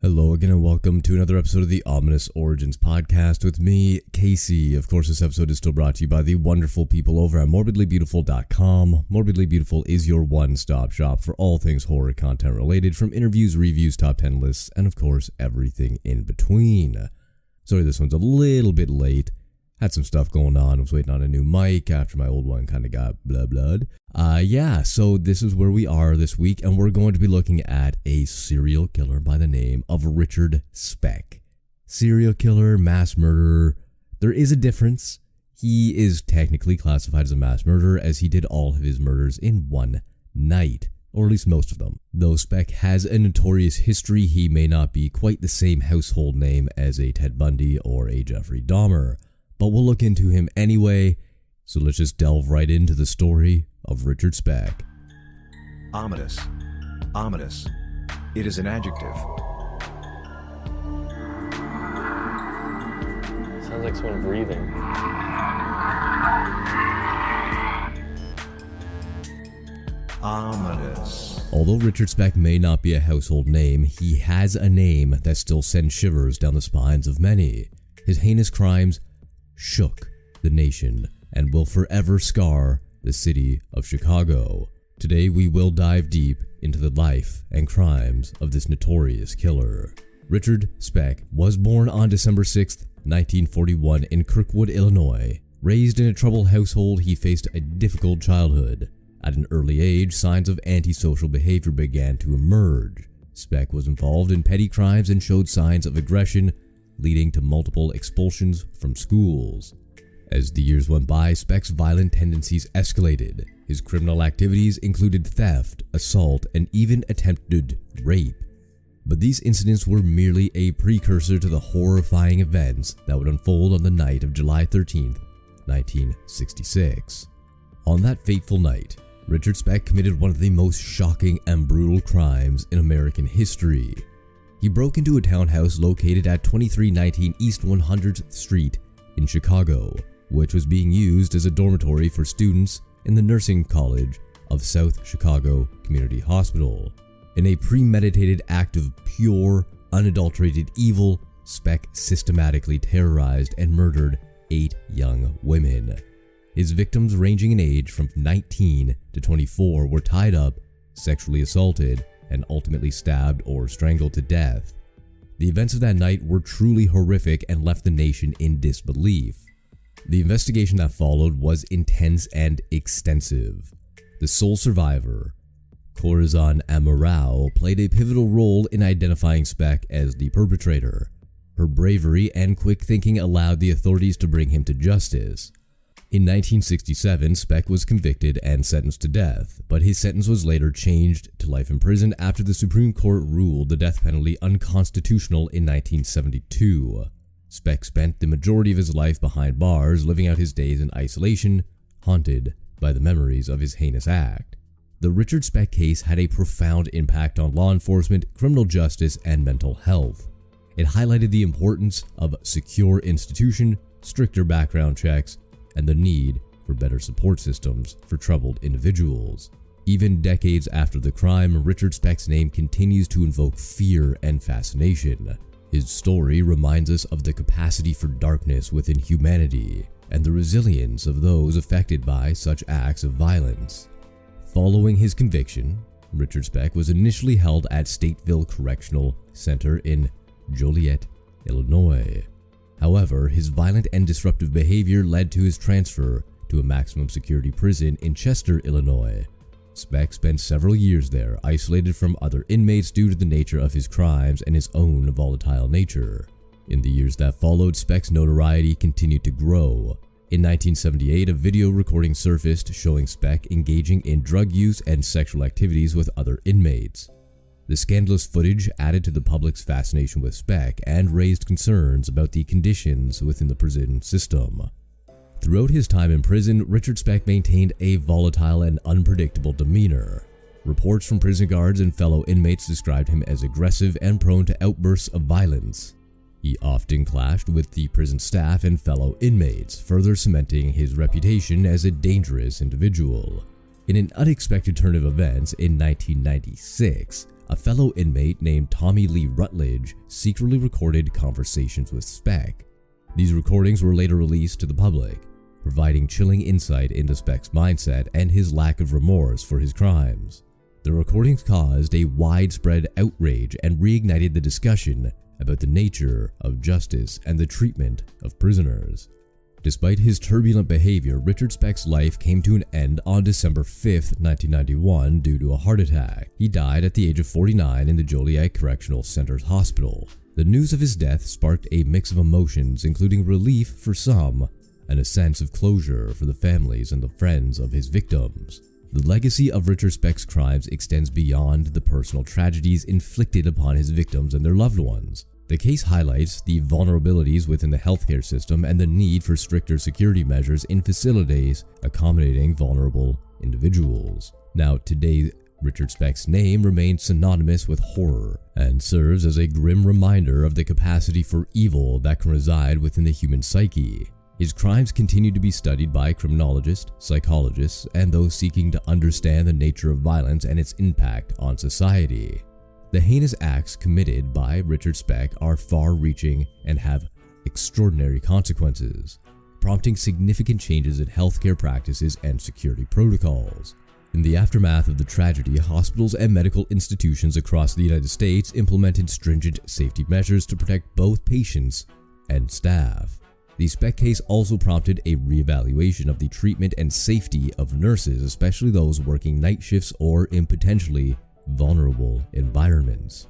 Hello again and welcome to another episode of the Ominous Origins podcast with me, Casey. Of course, this episode is still brought to you by the wonderful people over at morbidlybeautiful.com. Morbidly Beautiful is your one-stop shop for all things horror content related, from interviews, reviews, top 10 lists, and of course, everything in between. Sorry, this one's a little bit late. Had some stuff going on. I was waiting on a new mic after my old one kind of got blood. So this is where we are this week, and we're going to be looking at a serial killer by the name of Richard Speck. Serial killer, mass murderer. There is a difference. He is technically classified as a mass murderer, as he did all of his murders in one night, or at least most of them. Though Speck has a notorious history, he may not be quite the same household name as a Ted Bundy or a Jeffrey Dahmer. But we'll look into him anyway, so let's just delve right into the story of Richard Speck. Ominous. Ominous. It is an adjective. Sounds like someone breathing. Ominous. Although Richard Speck may not be a household name, he has a name that still sends shivers down the spines of many. His heinous crimes shook the nation and will forever scar the city of Chicago. Today we will dive deep into the life and crimes of this notorious killer. Richard Speck was born on December 6th, 1941 in Kirkwood, Illinois. Raised in a troubled household, he faced a difficult childhood. At an early age, signs of antisocial behavior began to emerge. Speck was involved in petty crimes and showed signs of aggression, leading to multiple expulsions from schools. As the years went by, Speck's violent tendencies escalated. His criminal activities included theft, assault, and even attempted rape. But these incidents were merely a precursor to the horrifying events that would unfold on the night of July 13th, 1966. On that fateful night, Richard Speck committed one of the most shocking and brutal crimes in American history. He broke into a townhouse located at 2319 East 100th Street in Chicago, which was being used as a dormitory for students in the Nursing College of South Chicago Community Hospital. In a premeditated act of pure, unadulterated evil, Speck systematically terrorized and murdered 8 young women. His victims, ranging in age from 19 to 24, were tied up, sexually assaulted, and ultimately stabbed or strangled to death. The events of that night were truly horrific and left the nation in disbelief. The investigation that followed was intense and extensive. The sole survivor, Corazon Amorao, played a pivotal role in identifying Speck as the perpetrator. Her bravery and quick thinking allowed the authorities to bring him to justice. In 1967, Speck was convicted and sentenced to death, but his sentence was later changed to life in prison after the Supreme Court ruled the death penalty unconstitutional in 1972. Speck spent the majority of his life behind bars, living out his days in isolation, haunted by the memories of his heinous act. The Richard Speck case had a profound impact on law enforcement, criminal justice, and mental health. It highlighted the importance of secure institutions, stricter background checks, and the need for better support systems for troubled individuals. Even decades after the crime, Richard Speck's name continues to invoke fear and fascination. His story reminds us of the capacity for darkness within humanity and the resilience of those affected by such acts of violence. Following his conviction, Richard Speck was initially held at Stateville Correctional Center in Joliet, Illinois. However, his violent and disruptive behavior led to his transfer to a maximum security prison in Chester, Illinois. Speck spent several years there, isolated from other inmates due to the nature of his crimes and his own volatile nature. In the years that followed, Speck's notoriety continued to grow. In 1978, a video recording surfaced showing Speck engaging in drug use and sexual activities with other inmates. The scandalous footage added to the public's fascination with Speck and raised concerns about the conditions within the prison system. Throughout his time in prison, Richard Speck maintained a volatile and unpredictable demeanor. Reports from prison guards and fellow inmates described him as aggressive and prone to outbursts of violence. He often clashed with the prison staff and fellow inmates, further cementing his reputation as a dangerous individual. In an unexpected turn of events, in 1996, a fellow inmate named Tommy Lee Rutledge secretly recorded conversations with Speck. These recordings were later released to the public, providing chilling insight into Speck's mindset and his lack of remorse for his crimes. The recordings caused a widespread outrage and reignited the discussion about the nature of justice and the treatment of prisoners. Despite his turbulent behavior, Richard Speck's life came to an end on December 5, 1991 due to a heart attack. He died at the age of 49 in the Joliet Correctional Center's hospital. The news of his death sparked a mix of emotions, including relief for some and a sense of closure for the families and the friends of his victims. The legacy of Richard Speck's crimes extends beyond the personal tragedies inflicted upon his victims and their loved ones. The case highlights the vulnerabilities within the healthcare system and the need for stricter security measures in facilities accommodating vulnerable individuals. Now, today, Richard Speck's name remains synonymous with horror and serves as a grim reminder of the capacity for evil that can reside within the human psyche. His crimes continue to be studied by criminologists, psychologists, and those seeking to understand the nature of violence and its impact on society. The heinous acts committed by Richard Speck are far-reaching and have extraordinary consequences, prompting significant changes in healthcare practices and security protocols. In the aftermath of the tragedy, hospitals and medical institutions across the United States implemented stringent safety measures to protect both patients and staff. The Speck case also prompted a reevaluation of the treatment and safety of nurses, especially those working night shifts or in potentially vulnerable environments.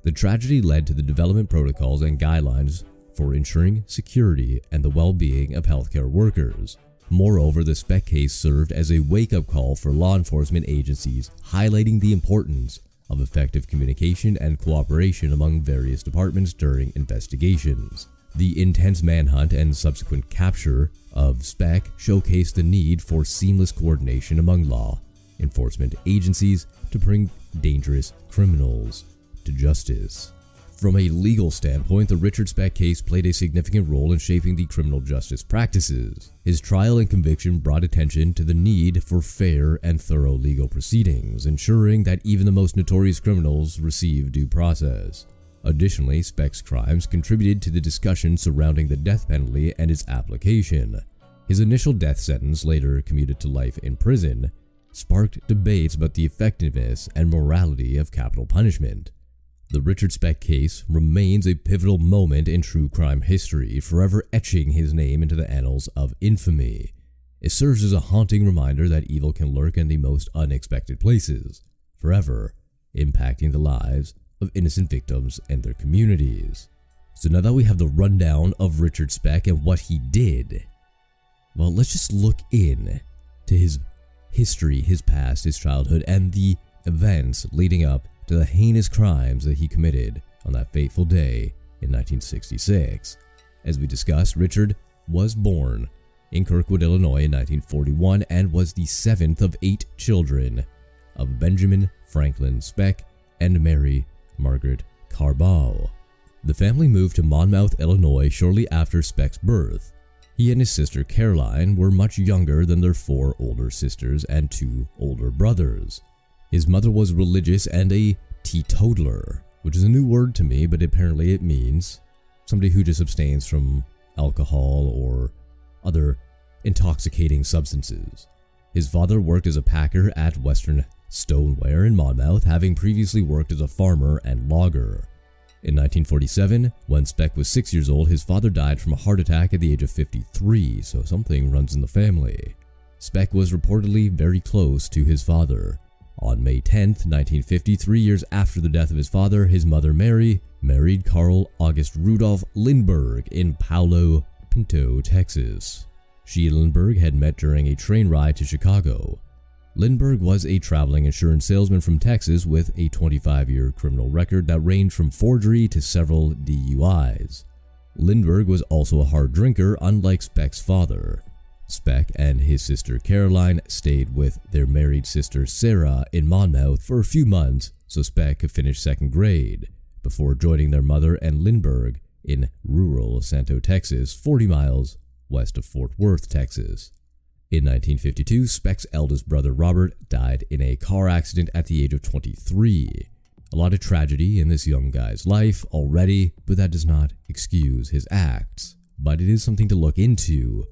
The tragedy led to the development protocols and guidelines for ensuring security and the well-being of healthcare workers. Moreover, the Speck case served as a wake-up call for law enforcement agencies, highlighting the importance of effective communication and cooperation among various departments during investigations. The intense manhunt and subsequent capture of Speck showcased the need for seamless coordination among law enforcement agencies to bring dangerous criminals to justice. From a legal standpoint, the Richard Speck case played a significant role in shaping the criminal justice practices. His trial and conviction brought attention to the need for fair and thorough legal proceedings, ensuring that even the most notorious criminals receive due process. Additionally, Speck's crimes contributed to the discussion surrounding the death penalty and its application. His initial death sentence, later commuted to life in prison, sparked debates about the effectiveness and morality of capital punishment. The Richard Speck case remains a pivotal moment in true crime history, forever etching his name into the annals of infamy. It serves as a haunting reminder that evil can lurk in the most unexpected places, forever impacting the lives of innocent victims and their communities. So now that we have the rundown of Richard Speck and what he did, well, let's just look in to his history, his past, his childhood, and the events leading up to the heinous crimes that he committed on that fateful day in 1966. As we discussed, Richard was born in Kirkwood, Illinois in 1941 and was the seventh of 8 children of Benjamin Franklin Speck and Mary Margaret Carbaugh. The family moved to Monmouth, Illinois shortly after Speck's birth. He and his sister Caroline were much younger than their 4 older sisters and 2 older brothers. His mother was religious and a teetotaler, which is a new word to me, but apparently it means somebody who just abstains from alcohol or other intoxicating substances. His father worked as a packer at Western Stoneware in Monmouth, having previously worked as a farmer and logger. In 1947, when Speck was 6 years old, his father died from a heart attack at the age of 53, so something runs in the family. Speck was reportedly very close to his father. On May 10, 1950, 3 years after the death of his father, his mother Mary married Carl August Rudolph Lindbergh in Palo Pinto, Texas. She and Lindbergh had met during a train ride to Chicago. Lindbergh was a traveling insurance salesman from Texas with a 25-year criminal record that ranged from forgery to several DUIs. Lindbergh was also a hard drinker, unlike Speck's father. Speck and his sister Caroline stayed with their married sister Sarah in Monmouth for a few months so Speck could finish 2nd grade, before joining their mother and Lindbergh in rural Santo, Texas, 40 miles west of Fort Worth, Texas. In 1952, Speck's eldest brother Robert died in a car accident at the age of 23. A lot of tragedy in this young guy's life already, but that does not excuse his acts. But it is something to look into,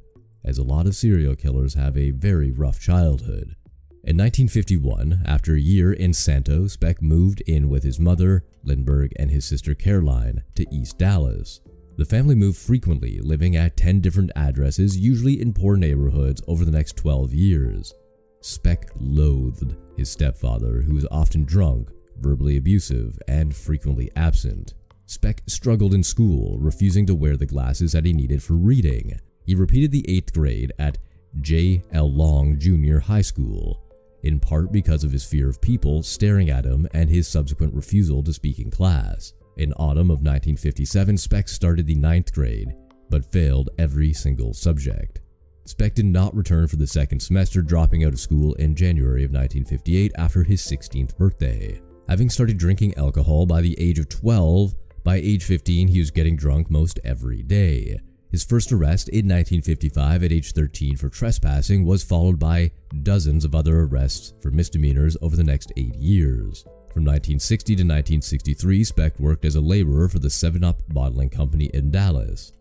as a lot of serial killers have a very rough childhood. In 1951, after a year in Santo, Speck moved in with his mother, Lindbergh, and his sister Caroline to East Dallas. The family moved frequently, living at 10 different addresses, usually in poor neighborhoods, over the next 12 years. Speck loathed his stepfather, who was often drunk, verbally abusive, and frequently absent. Speck struggled in school, refusing to wear the glasses that he needed for reading. He repeated the 8th grade at J. L. Long Junior High School, in part because of his fear of people staring at him and his subsequent refusal to speak in class. In autumn of 1957, Speck started the 9th grade, but failed every single subject. Speck did not return for the second semester, dropping out of school in January of 1958 after his 16th birthday. Having started drinking alcohol by the age of 12, by age 15 he was getting drunk most every day. His first arrest in 1955 at age 13 for trespassing was followed by dozens of other arrests for misdemeanors over the next 8 years. From 1960 to 1963, Speck worked as a laborer for the 7-Up bottling company in Dallas.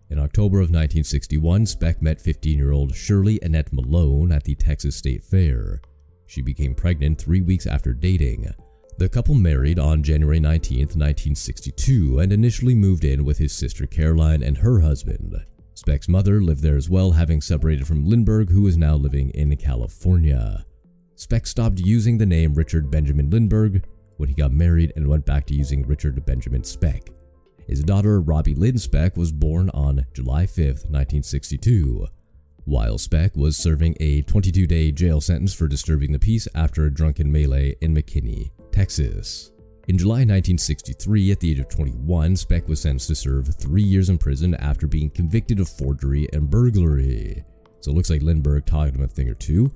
In October of 1961, Speck met 15-year-old Shirley Annette Malone at the Texas State Fair. She became pregnant 3 weeks after dating. The couple married on January 19, 1962, and initially moved in with his sister Caroline and her husband. Speck's mother lived there as well, having separated from Lindbergh, who is now living in California. Speck stopped using the name Richard Benjamin Lindbergh when he got married and went back to using Richard Benjamin Speck. His daughter Robbie Lynn Speck was born on July 5, 1962. While Speck was serving a 22-day jail sentence for disturbing the peace after a drunken melee in McKinney, Texas. In July 1963, at the age of 21, Speck was sentenced to serve 3 years in prison after being convicted of forgery and burglary. So it looks like Lindbergh taught him a thing or two.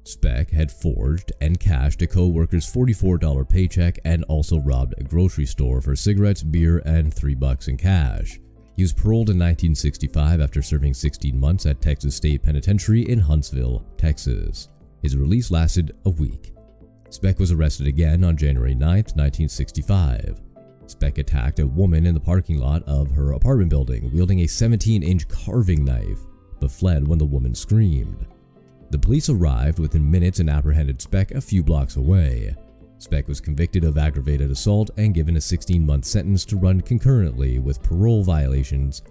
Speck had forged and cashed a co-worker's $44 paycheck and also robbed a grocery store for cigarettes, beer, and $3 in cash. He was paroled in 1965 after serving 16 months at Texas State Penitentiary in Huntsville, Texas. His release lasted a week. Speck was arrested again on January 9, 1965. Speck attacked a woman in the parking lot of her apartment building, wielding a 17-inch carving knife, but fled when the woman screamed. The police arrived within minutes and apprehended Speck a few blocks away. Speck was convicted of aggravated assault and given a 16-month sentence to run concurrently with parole violations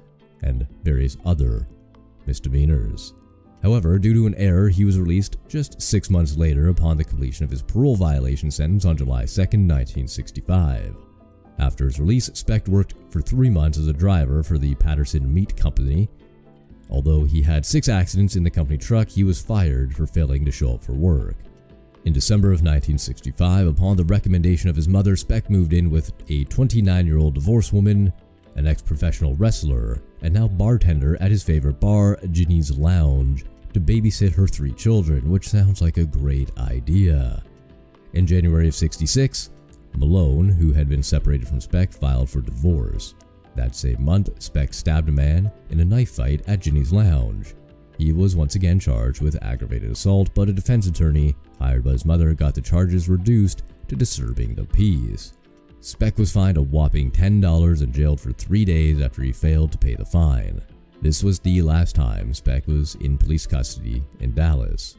and various other misdemeanors. However, due to an error, he was released just 6 months later upon the completion of his parole violation sentence on July 2, 1965. After his release, Speck worked for 3 months as a driver for the Patterson Meat Company. Although he had 6 accidents in the company truck, he was fired for failing to show up for work. In December of 1965, upon the recommendation of his mother, Speck moved in with a 29-year-old divorced woman, an ex-professional wrestler, and now bartender at his favorite bar, Ginny's Lounge, to babysit her 3 children, which sounds like a great idea. In January of '66, Malone, who had been separated from Speck, filed for divorce. That same month, Speck stabbed a man in a knife fight at Ginny's Lounge. He was once again charged with aggravated assault, but a defense attorney hired by his mother got the charges reduced to disturbing the peace. Speck was fined a whopping $10 and jailed for 3 days after he failed to pay the fine. This was the last time Speck was in police custody in Dallas.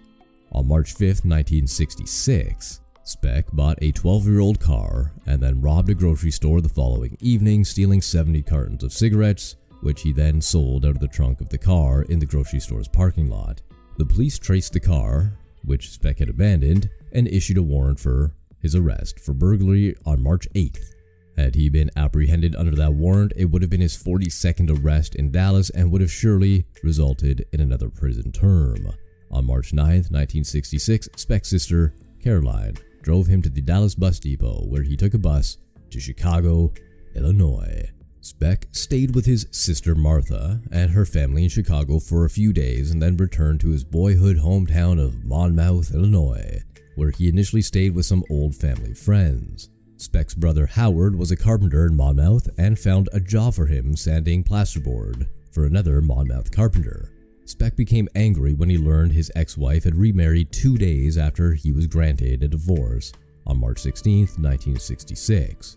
On March 5, 1966, Speck bought a 12-year-old car and then robbed a grocery store the following evening, stealing 70 cartons of cigarettes, which he then sold out of the trunk of the car in the grocery store's parking lot. The police traced the car, which Speck had abandoned, and issued a warrant for his arrest for burglary on March 8th. Had he been apprehended under that warrant, it would have been his 42nd arrest in Dallas and would have surely resulted in another prison term. On March 9, 1966, Speck's sister, Caroline, drove him to the Dallas bus depot, where he took a bus to Chicago, Illinois. Speck stayed with his sister Martha and her family in Chicago for a few days and then returned to his boyhood hometown of Monmouth, Illinois, where he initially stayed with some old family friends. Speck's brother Howard was a carpenter in Monmouth and found a job for him sanding plasterboard for another Monmouth carpenter. Speck became angry when he learned his ex-wife had remarried 2 days after he was granted a divorce on March 16, 1966.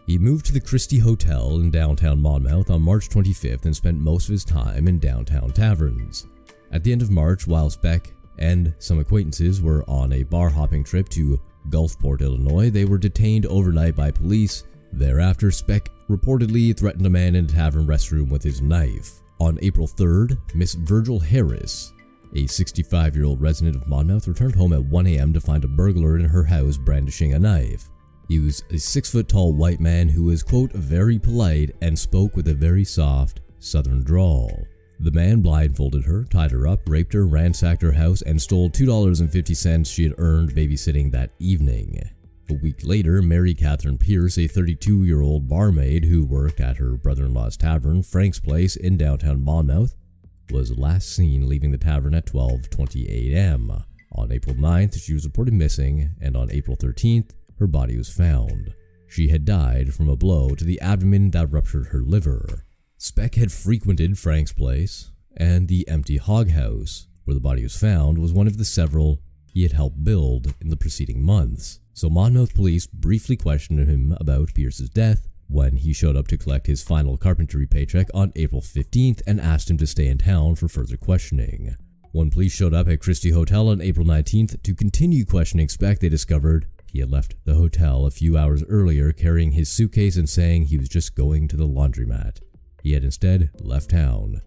He moved to the Christie Hotel in downtown Monmouth on March 25th and spent most of his time in downtown taverns. At the end of March, while Speck and some acquaintances were on a bar hopping trip to Gulfport, Illinois, they were detained overnight by police. Thereafter, Speck reportedly threatened a man in a tavern restroom with his knife. On April 3rd, Miss Virgil Harris, a 65-year-old resident of Monmouth, returned home at 1 a.m. to find a burglar in her house brandishing a knife. He was a 6-foot-tall white man who was, quote, very polite and spoke with a very soft southern drawl. The man blindfolded her, tied her up, raped her, ransacked her house, and stole $2.50 she had earned babysitting that evening. A week later, Mary Catherine Pierce, a 32-year-old barmaid who worked at her brother-in-law's tavern, Frank's Place, in downtown Monmouth, was last seen leaving the tavern at 12:20 a.m. On April 9th, she was reported missing, and on April 13th, her body was found. She had died from a blow to the abdomen that ruptured her liver. Speck had frequented Frank's Place, and the empty hog house, where the body was found, was one of the several he had helped build in the preceding months. So Monmouth police briefly questioned him about Pierce's death when he showed up to collect his final carpentry paycheck on April 15th and asked him to stay in town for further questioning. When police showed up at Christie Hotel on April 19th to continue questioning Speck, they discovered he had left the hotel a few hours earlier carrying his suitcase and saying he was just going to the laundromat. He had instead left town.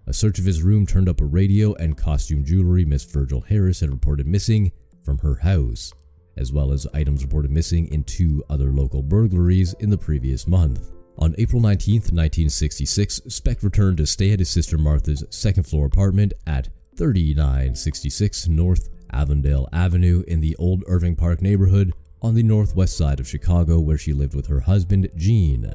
A search of his room turned up a radio and costume jewelry Miss Virgil Harris had reported missing from her house, as well as items reported missing in 2 other local burglaries in the previous month. On April 19, 1966, Speck returned to stay at his sister Martha's second-floor apartment at 3966 North Avondale Avenue in the Old Irving Park neighborhood on the northwest side of Chicago, where she lived with her husband, Gene,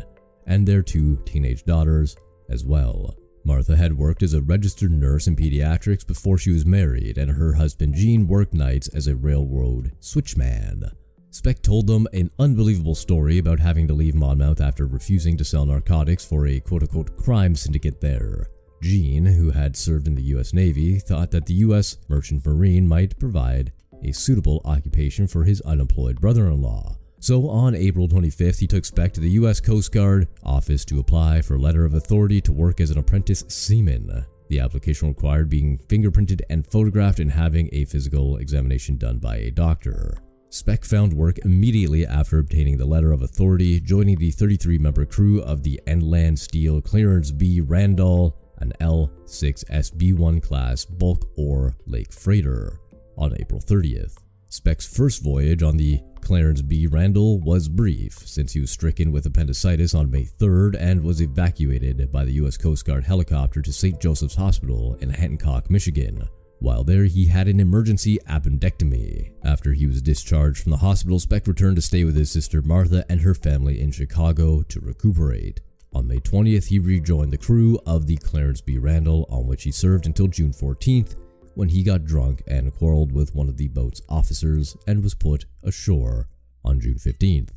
and their 2 teenage daughters as well. Martha had worked as a registered nurse in pediatrics before she was married, and her husband Gene worked nights as a railroad switchman. Speck told them an unbelievable story about having to leave Monmouth after refusing to sell narcotics for a quote-unquote crime syndicate there. Gene, who had served in the U.S. Navy, thought that the U.S. Merchant Marine might provide a suitable occupation for his unemployed brother-in-law. So on April 25th, he took Speck to the U.S. Coast Guard office to apply for a letter of authority to work as an apprentice seaman. The application required being fingerprinted and photographed and having a physical examination done by a doctor. Speck found work immediately after obtaining the letter of authority, joining the 33-member crew of the Inland Steel Clarence B. Randall, an L6SB1 class bulk ore lake freighter, on April 30th. Speck's first voyage on the Clarence B. Randall was brief, since he was stricken with appendicitis on May 3rd and was evacuated by the U.S. Coast Guard helicopter to St. Joseph's Hospital in Hancock, Michigan. While there, he had an emergency appendectomy. After he was discharged from the hospital, Speck returned to stay with his sister Martha and her family in Chicago to recuperate. On May 20th, he rejoined the crew of the Clarence B. Randall, on which he served until June 14th, when he got drunk and quarreled with one of the boat's officers and was put ashore on June 15th.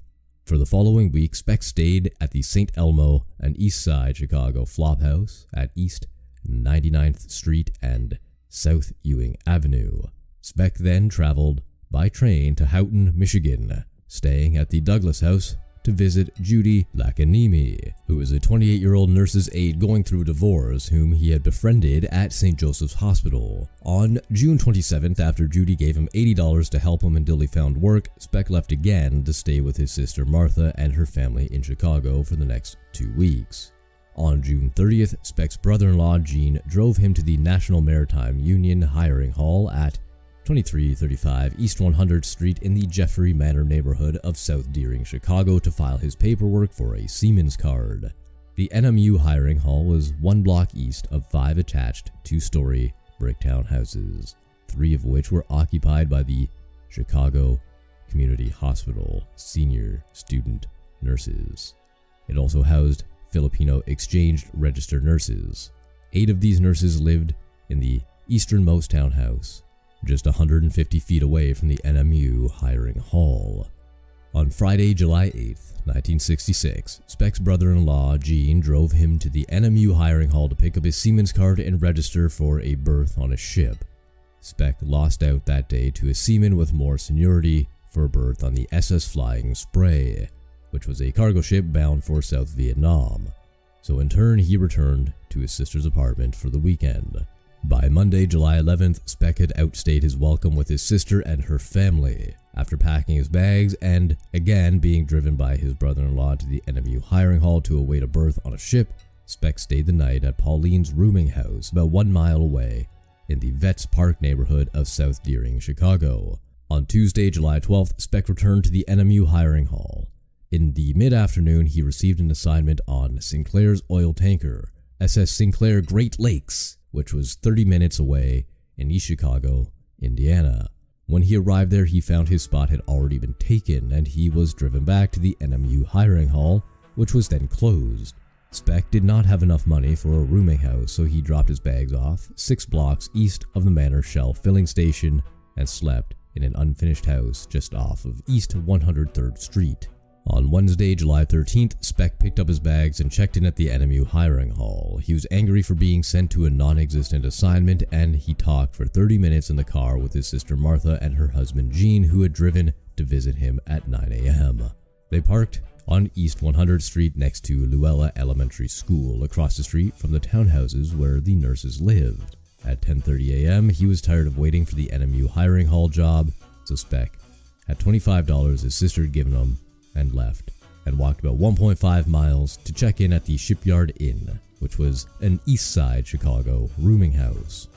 For the following week, Speck stayed at the St. Elmo and East Side Chicago Flophouse at East 99th Street and South Ewing Avenue. Speck then traveled by train to Houghton, Michigan, staying at the Douglas House to visit Judy Lacanimi, who is a 28-year-old nurse's aide going through a divorce whom he had befriended at St. Joseph's Hospital. On June 27th, after Judy gave him $80 to help him until he found work, Speck left again to stay with his sister Martha and her family in Chicago for the next 2 weeks. On June 30th, Speck's brother-in-law Gene drove him to the National Maritime Union Hiring Hall at 2335 East 100th Street in the Jeffrey Manor neighborhood of South Deering, Chicago, to file his paperwork for a seaman's card. The NMU hiring hall was 1 block east of 5 attached 2-story brick townhouses, 3 of which were occupied by the Chicago Community Hospital senior student nurses. It also housed Filipino exchanged registered nurses. 8 of these nurses lived in the easternmost townhouse, just 150 feet away from the NMU hiring hall. On Friday, July 8, 1966, Speck's brother-in-law, Gene, drove him to the NMU hiring hall to pick up his seaman's card and register for a berth on a ship. Speck lost out that day to a seaman with more seniority for for a berth on the SS Flying Spray, which was a cargo ship bound for South Vietnam. So in turn, he returned to his sister's apartment for the weekend. By Monday, July 11th, Speck had outstayed his welcome with his sister and her family. After packing his bags and, again, being driven by his brother-in-law to the NMU hiring hall to await a berth on a ship, Speck stayed the night at Pauline's rooming house about 1 mile away in the Vets Park neighborhood of South Deering, Chicago. On Tuesday, July 12th, Speck returned to the NMU hiring hall. In the mid-afternoon, he received an assignment on Sinclair's oil tanker, SS Sinclair Great Lakes, which was 30 minutes away in East Chicago, Indiana. When he arrived there, he found his spot had already been taken, and he was driven back to the NMU hiring hall, which was then closed. Speck did not have enough money for a rooming house, so he dropped his bags off 6 blocks east of the Manor Shell filling station and slept in an unfinished house just off of East 103rd Street. On Wednesday, July 13th, Speck picked up his bags and checked in at the NMU hiring hall. He was angry for being sent to a non-existent assignment, and he talked for 30 minutes in the car with his sister Martha and her husband Gene, who had driven to visit him at 9 a.m. They parked on East 100th Street next to Luella Elementary School, across the street from the townhouses where the nurses lived. At 10:30 a.m., he was tired of waiting for the NMU hiring hall job, so Speck had $25 his sister had given him and left, and walked about 1.5 miles to check in at the Shipyard Inn, which was an East Side Chicago rooming house.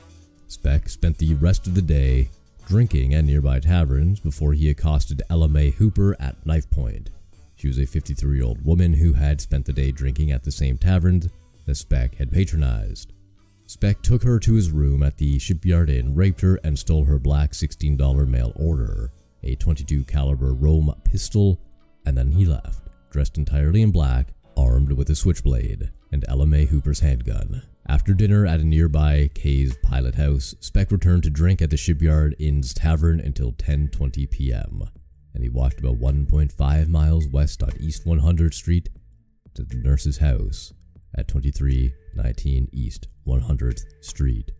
Speck spent the rest of the day drinking at nearby taverns before he accosted Ella Mae Hooper at knife point. She was a 53-year-old woman who had spent the day drinking at the same taverns that Speck had patronized. Speck took her to his room at the Shipyard Inn, raped her, and stole her black $16 mail order, a .22 caliber Rome pistol, and then he left, dressed entirely in black, armed with a switchblade, and Ella Mae Hooper's handgun. After dinner at a nearby Kay's Pilot House, Speck returned to drink at the Shipyard Inn's tavern until 10:20 p.m., and he walked about 1.5 miles west on East 100th Street to the nurse's house at 2319 East 100th Street.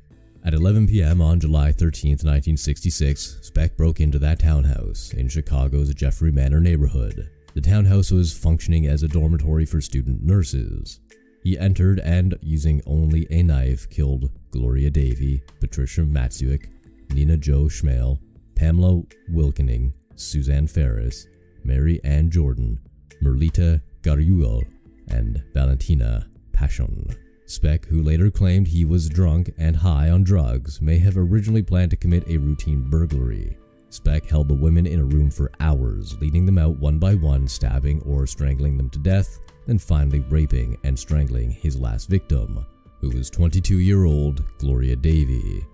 At 11 p.m. on July 13, 1966, Speck broke into that townhouse in Chicago's Jeffrey Manor neighborhood. The townhouse was functioning as a dormitory for student nurses. He entered and, using only a knife, killed Gloria Davy, Patricia Matsuik, Nina Jo Schmale, Pamela Wilkening, Suzanne Ferris, Mary Ann Jordan, Merlita Garuel, and Valentina Pashon. Speck, who later claimed he was drunk and high on drugs, may have originally planned to commit a routine burglary. Speck held the women in a room for hours, leading them out one by one, stabbing or strangling them to death, then finally raping and strangling his last victim, who was 22-year-old Gloria Davy.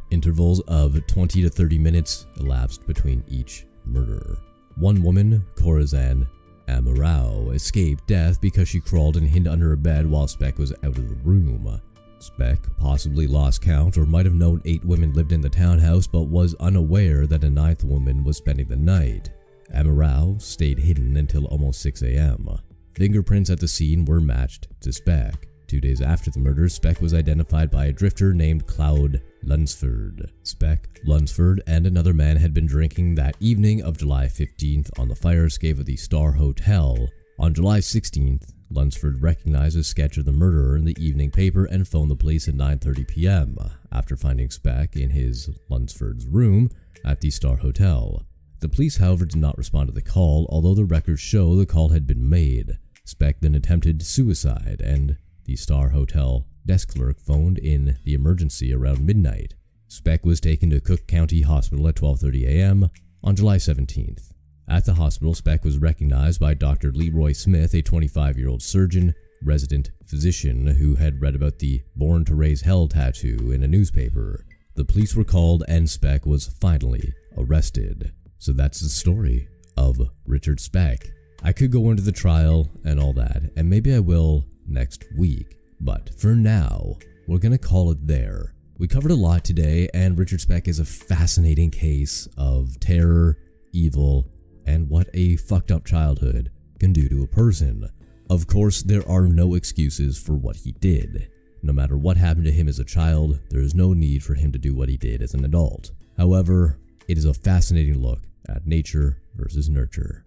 Intervals of 20 to 30 minutes elapsed between each murder. One woman, Corazon Amarau, escaped death because she crawled and hid under a bed while Speck was out of the room. Speck possibly lost count or might have known 8 women lived in the townhouse but was unaware that a 9th woman was spending the night. Amarau stayed hidden until almost 6 a.m. Fingerprints at the scene were matched to Speck. 2 days after the murder, Speck was identified by a drifter named Cloud Lunsford. Speck, Lunsford, and another man had been drinking that evening of July 15th on the fire escape of the Star Hotel. On July 16th, Lunsford recognized a sketch of the murderer in the evening paper and phoned the police at 9:30 p.m. after finding Speck in his, Lunsford's, room at the Star Hotel. The police, however, did not respond to the call, although the records show the call had been made. Speck then attempted suicide, and the Star Hotel desk clerk phoned in the emergency around midnight. Speck was taken to Cook County Hospital at 12:30 a.m. on July 17th. At the hospital, Speck was recognized by Dr. Leroy Smith, a 25-year-old surgeon, resident physician who had read about the Born to Raise Hell tattoo in a newspaper. The police were called and Speck was finally arrested. So that's the story of Richard Speck. I could go into the trial and all that, and maybe I will next week, but for now, we're gonna call it there. We covered a lot today, and Richard Speck is a fascinating case of terror, evil, and what a fucked up childhood can do to a person. Of course, there are no excuses for what he did. No matter what happened to him as a child, there is no need for him to do what he did as an adult. However, it is a fascinating look at nature versus nurture.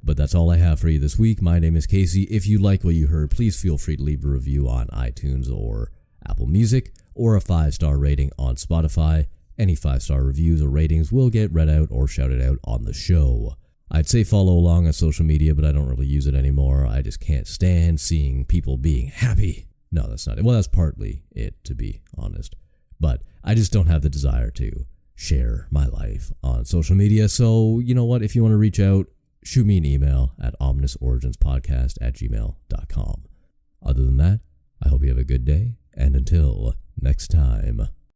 But that's all I have for you this week. My name is Casey. If you like what you heard, please feel free to leave a review on iTunes or Apple Music, or a 5-star rating on Spotify. Any 5-star reviews or ratings will get read out or shouted out on the show. I'd say follow along on social media, but I don't really use it anymore. I just can't stand seeing people being happy. No, that's not it. Well, that's partly it, to be honest. But I just don't have the desire to share my life on social media. So, you know what? If you want to reach out, shoot me an email at ominousorigins@gmail.com. Other than that, I hope you have a good day, and until next time.